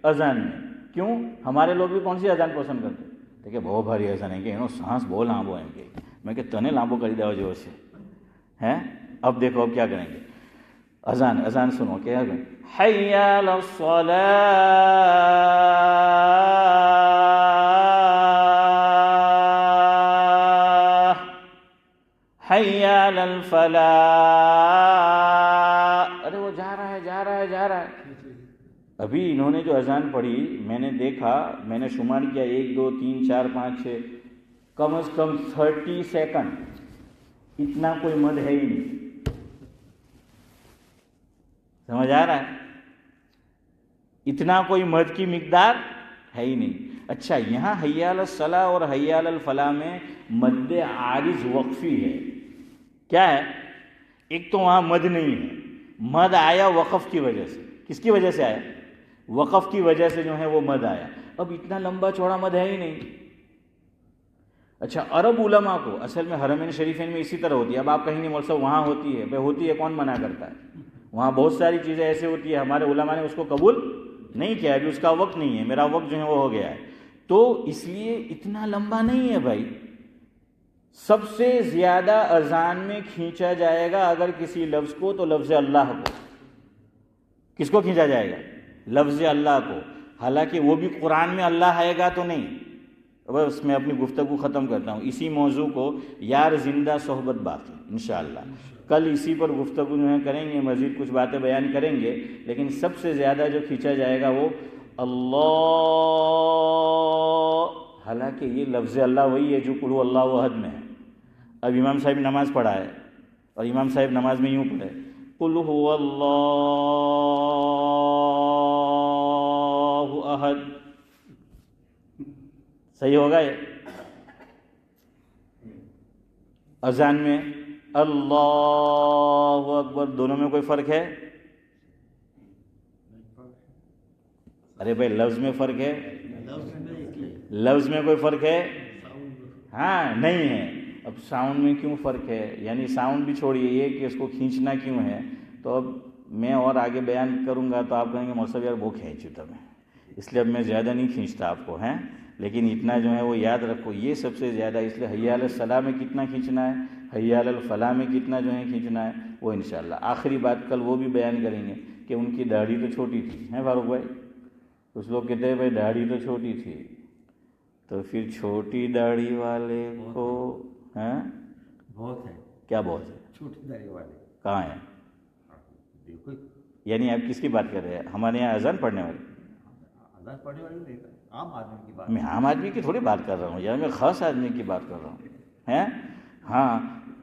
اذان میں. کیوں؟ ہمارے لوگ بھی کون سی اذان پسند کرتے ہیں؟ دیکھیں بہت بھاری اذان ہے کہ سانس بول ہاں وہ ہیں کہ میں کہ تنے لامبو کری داؤ جو سے ہیں. اب دیکھو اب کیا کریں گے. اذان سنو کیا کریں. حی علی الصلاۃ حی علی الفلاح. ارے وہ جا رہا ہے. ابھی انہوں نے جو اذان پڑھی میں نے دیکھا, میں نے شمار کیا 1 2 3 4 5 6 کم از کم 30 سیکنڈ. اتنا کوئی مد ہے ہی نہیں. سمجھ آ رہا ہے؟ اتنا کوئی مد کی مقدار ہے ہی نہیں. اچھا یہاں حی علی الصلاۃ اور حی علی الفلاح میں مد عارض وقفی ہے. کیا ہے؟ ایک تو وہاں مد نہیں ہے, مد آیا وقف کی وجہ سے. کس کی وجہ سے آیا؟ وقف کی وجہ سے جو ہے وہ مد آیا. اب اتنا لمبا چوڑا مد ہے ہی نہیں. اچھا عرب علماء کو اصل میں حرمین شریفین میں اسی طرح ہوتی ہے. اب آپ کہیں گے مول صاحب وہاں ہوتی ہے, بھائی ہوتی ہے, کون منع کرتا ہے؟ وہاں بہت ساری چیزیں ایسے ہوتی ہے, ہمارے علماء نے اس کو قبول نہیں کیا, ابھی اس کا وقت نہیں ہے, میرا وقت جو ہے وہ ہو گیا ہے. تو اس لیے اتنا لمبا نہیں ہے بھائی. سب سے زیادہ اذان میں کھینچا جائے گا اگر کسی لفظ کو تو لفظ اللہ کو. کس کو کھینچا جائے گا؟ لفظ اللہ کو. حالانکہ وہ بھی قرآن میں اللہ آئے گا تو نہیں. بس میں اپنی گفتگو ختم کرتا ہوں. اسی موضوع کو یار زندہ صحبت باقی انشاءاللہ کل اسی پر گفتگو جو ہے کریں گے, مزید کچھ باتیں بیان کریں گے. لیکن سب سے زیادہ جو کھینچا جائے گا وہ اللہ. حالانکہ یہ لفظ اللہ وہی ہے جو قل اللہ احد میں ہے. اب امام صاحب نماز پڑھا ہے اور امام صاحب نماز میں یوں پڑھے قل هو اللہ احد. صحیح ہوگا یہ؟ اذان میں اللہ اکبر, دونوں میں کوئی فرق ہے؟ ارے بھائی لفظ میں فرق ہے, لفظ میں کوئی فرق ہے؟ ہاں نہیں ہے. اب ساؤنڈ میں کیوں فرق ہے؟ یعنی ساؤنڈ بھی چھوڑیے, یہ کہ اس کو کھینچنا کیوں ہے. تو اب میں اور آگے بیان کروں گا تو آپ کہیں گے مول صاحب یار وہ کھینچو تمہیں, اس لیے اب میں زیادہ نہیں کھینچتا آپ کو ہیں. لیکن اتنا جو ہے وہ یاد رکھو, یہ سب سے زیادہ. اس لیے حی علی الصلاۃ میں کتنا کھینچنا ہے, حی علی الفلاح میں کتنا جو ہے کھینچنا ہے, وہ انشاءاللہ آخری بات کل وہ بھی بیان کریں گے کہ ان کی داڑھی تو چھوٹی تھی ہیں فاروق بھائی. کچھ لوگ کہتے ہیں بھائی داڑھی تو چھوٹی تھی, تو پھر چھوٹی داڑھی والے کو ہیں بہت ہے. کیا بہت ہے؟ چھوٹی داڑھی والے کہاں ہیں؟ بالکل. یعنی آپ کس کی بات کر رہے ہیں؟ ہمارے یہاں اذان پڑھنے والے؟ اذان پڑھنے والے نہیں, عام آدمی کی بات. میں عام آدمی کی تھوڑی بات کر رہا ہوں یار, میں خاص آدمی کی بات کر رہا ہوں ہیں. ہاں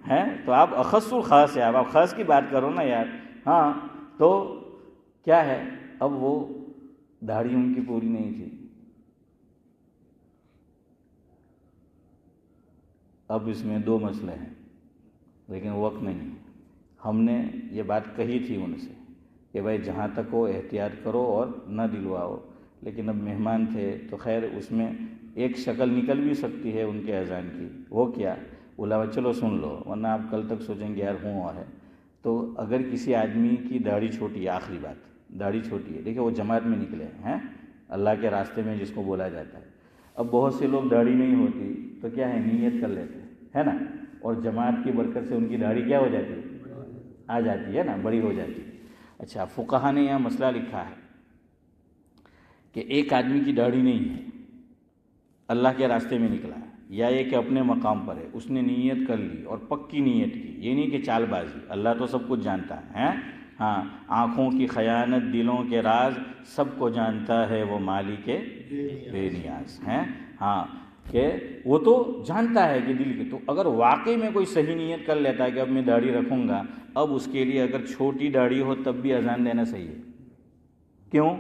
ہیں تو آپ اخص الخاص ہے, آپ خاص کی بات کرو نا یار. ہاں تو کیا ہے, اب وہ داڑھی ان کی پوری نہیں تھی. اب اس میں 2 مسئلے ہیں لیکن وقت نہیں. ہم نے یہ بات کہی تھی ان سے کہ بھائی جہاں تک ہو احتیاط کرو اور نہ دلواؤ, لیکن اب مہمان تھے تو خیر اس میں ایک شکل نکل بھی سکتی ہے ان کے اذان کی. وہ کیا بولا چلو سن لو, ورنہ آپ کل تک سوچیں گے یار ہوں ہے. تو اگر کسی آدمی کی داڑھی چھوٹی ہے, آخری بات داڑھی چھوٹی ہے, دیکھیں وہ جماعت میں نکلے ہیں اللہ کے راستے میں جس کو بولا جاتا ہے. اب بہت سے لوگ داڑھی نہیں ہوتی تو کیا ہے نیت کر لیتے ہے نا, اور جماعت کی برکت سے ان کی داڑھی کیا ہو جاتی ہے, آ جاتی ہے نا, بڑی ہو جاتی ہے. اچھا فقہا نے یہاں مسئلہ لکھا ہے کہ ایک آدمی کی داڑھی نہیں ہے, اللہ کے راستے میں نکلا ہے, یا یہ کہ اپنے مقام پر ہے, اس نے نیت کر لی اور پکی نیت کی, یہ نہیں کہ چال بازی. اللہ تو سب کچھ جانتا ہے. ہاں آنکھوں کی خیانت, دلوں کے راز سب کو جانتا ہے وہ مالک بے نیاز ہیں. ہاں کہ وہ تو جانتا ہے کہ دل کی. تو اگر واقعی میں کوئی صحیح نیت کر لیتا ہے کہ اب میں داڑھی رکھوں گا, اب اس کے لیے اگر چھوٹی داڑھی ہو تب بھی اذان دینا صحیح ہے. کیوں؟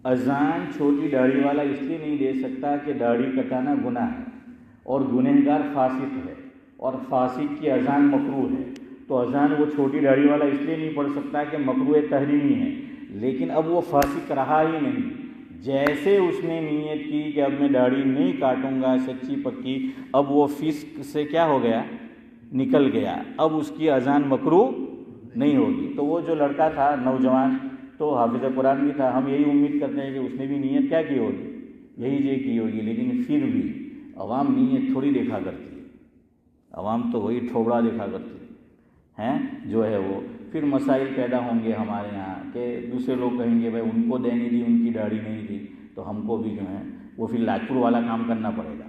اذان چھوٹی داڑھی والا اس لیے نہیں دے سکتا کہ داڑھی کٹانا گناہ ہے اور گنہگار فاسق ہے اور فاسق کی اذان مکروہ ہے. تو اذان وہ چھوٹی داڑھی والا اس لیے نہیں پڑھ سکتا کہ مکروہ تحریمی ہے, لیکن اب وہ فاسق رہا ہی نہیں. جیسے اس نے نیت کی کہ اب میں داڑھی نہیں کاٹوں گا سچی پکی, اب وہ فسق سے کیا ہو گیا, نکل گیا. اب اس کی اذان مکروہ نہیں ہوگی. تو وہ جو لڑکا تھا نوجوان تو حافظ قرآن بھی تھا, ہم یہی امید کرتے ہیں کہ اس نے بھی نیت کیا کی ہوگی, یہی کی ہوگی. لیکن پھر بھی عوام نیت تھوڑی دیکھا کرتی ہے, عوام تو وہی ٹھوبڑا دیکھا کرتی ہیں جو ہے وہ. پھر مسائل پیدا ہوں گے ہمارے یہاں کہ دوسرے لوگ کہیں گے بھائی ان کو دینی تھی، ان کی داڑھی نہیں تھی، تو ہم کو بھی جو ہے وہ پھر لاجپور والا کام کرنا پڑے گا.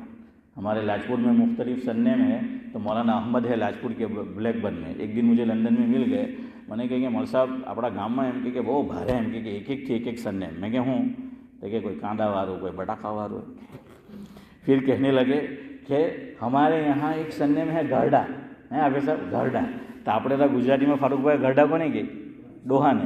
ہمارے لاجپور میں مختلف سرنیم ہے، تو مولانا احمد ہے لاجپور کے بلیک بن میں. ایک دن مجھے لندن میں مل گئے، میں نے کہا کہ مول صاحب اپنا گام میں ایم کہ وہ بھارے ایم کہ ایک ایک سرنیم. میں کہ ہوں دیکھے کوئی کاندا وارو، کوئی بٹاخا وارو. پھر کہنے لگے کہ ہمارے یہاں ایک سرنیم ہے گرڈا ہے آپ صاحب گرڈا. تو આપણે તો ગુજરાતીમાં ફારૂકભાઈ ગરડા કોને કહે? ડોહાને.